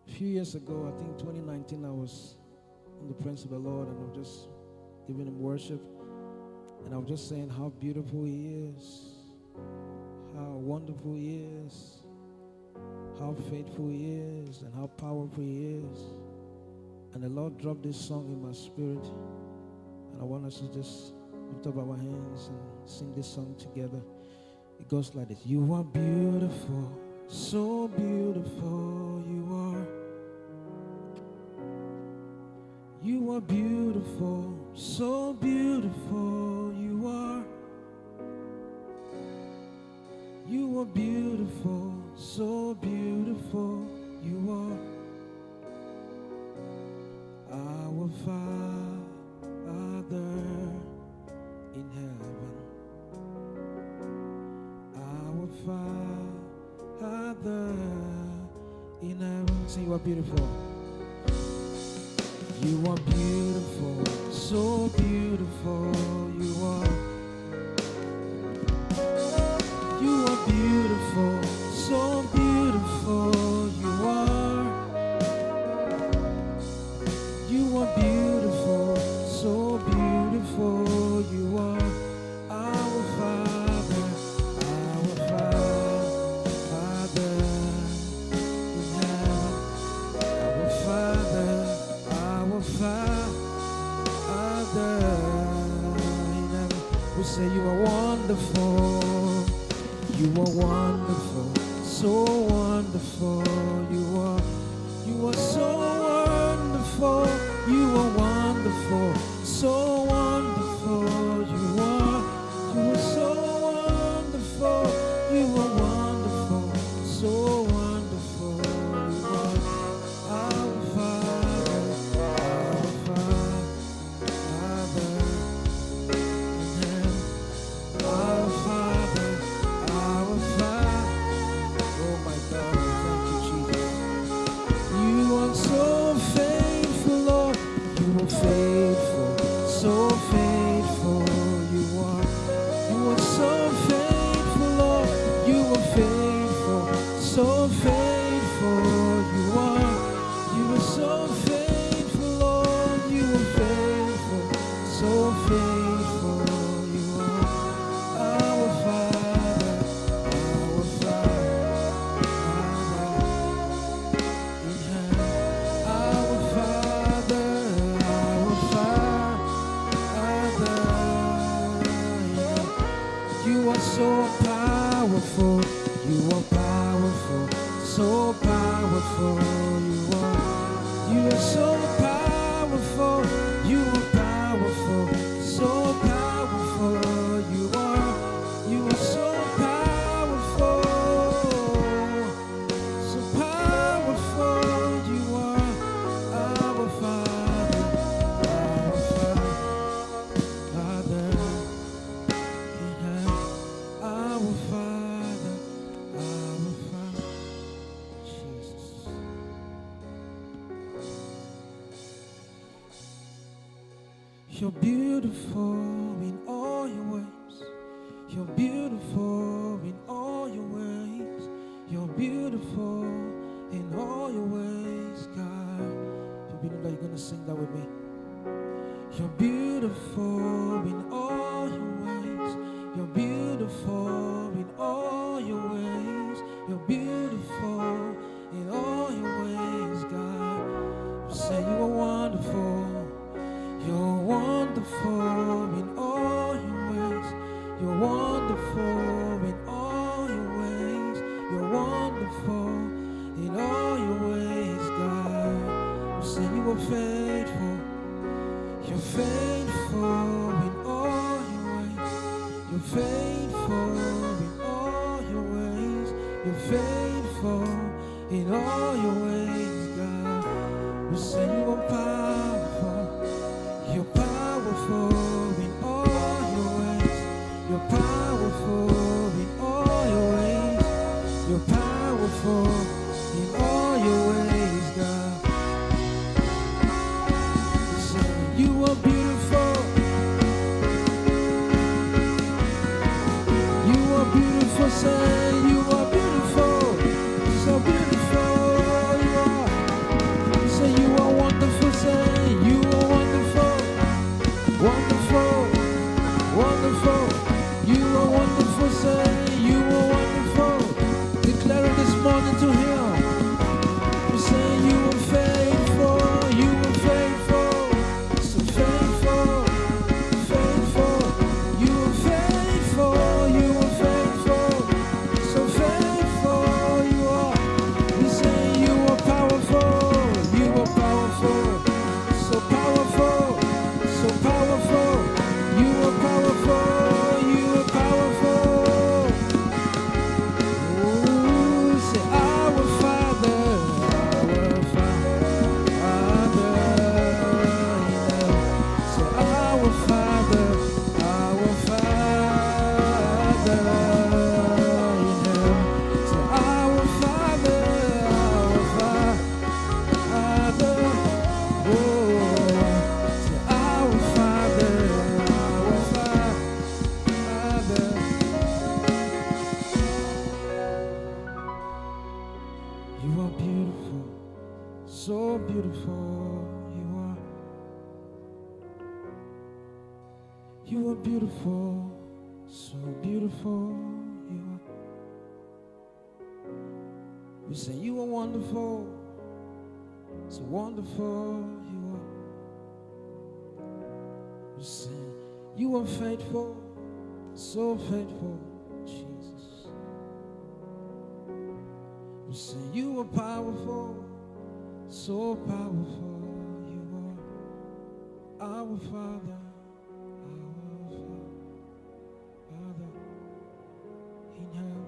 A few years ago, I think 2019, I was in the presence of the Lord and I was just giving him worship. And I was just saying how beautiful he is, how wonderful he is, how faithful he is, and how powerful he is. And the Lord dropped this song in my spirit. And I want us to just lift up our hands and sing this song together. It goes like this. You are beautiful, so beautiful you are. You are beautiful, so beautiful you are. You are beautiful, so beautiful you are. Our Father in heaven, our Father in heaven. Say you are beautiful. You are beautiful, so beautiful you are. You are beautiful, so beautiful you are. You are beautiful, so beautiful you are. Our Father in heaven, our Father in heaven. We say you are wonderful, you are wonderful, so wonderful you are. You are so wonderful, you are wonderful, so wonderful you are. You are so wonderful, you are wonderful, so wonderful you are. Our Father in heaven, our Father. Oh my God, thank you, Jesus. You are so faithful, Lord. You are faithful, so faithful you are. You are so faithful, Lord. You are faithful, so faithful you are. You are so faithful, Lord. You are faithful, so faithful you are. Our Father in heaven, our Father in heaven. You are so powerful, you are powerful, so powerful you are. You are so powerful, you are powerful, so powerful you are. You are so powerful, so powerful you are. Our Father in heaven, our Father, Jesus. You're beautiful in all your ways. You're beautiful in all your ways. You're beautiful in all your ways, God. If you believe that, you're gonna sing that with me. You're beautiful in all your ways. You're beautiful in all your ways. You're beautiful in all your ways, God. Say you are wonderful. You're wonderful in all your ways. You're wonderful in all your ways. You're wonderful in all your ways, God. Say you are faithful. You're faithful in all your ways. You're faithful in all your ways. You're faithful in all your ways, God. We say you are powerful. You're powerful in all your ways. You're powerful in all your ways. You're powerful in all your ways, God. Say you are beautiful. You are beautiful. Say you are beautiful. So beautiful you are. responding to Him. We say you are faithful, you are faithful, so faithful, faithful. You are faithful, you are faithful, so faithful you are. We say you are powerful, you are powerful, so powerful, so powerful. You are powerful, you are powerful. Oh, say our Father, Father. Say our Father, Father. Say our Father, Father. Oh, say our Father, Father. You are beautiful, so beautiful. You are beautiful, so beautiful. You are. We say you are wonderful, so wonderful. You are. We say you are faithful, so faithful, Jesus. We say you are powerful, so powerful. You are our Father, Father in heaven,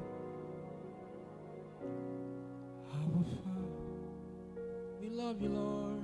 our Father. We love you, Lord.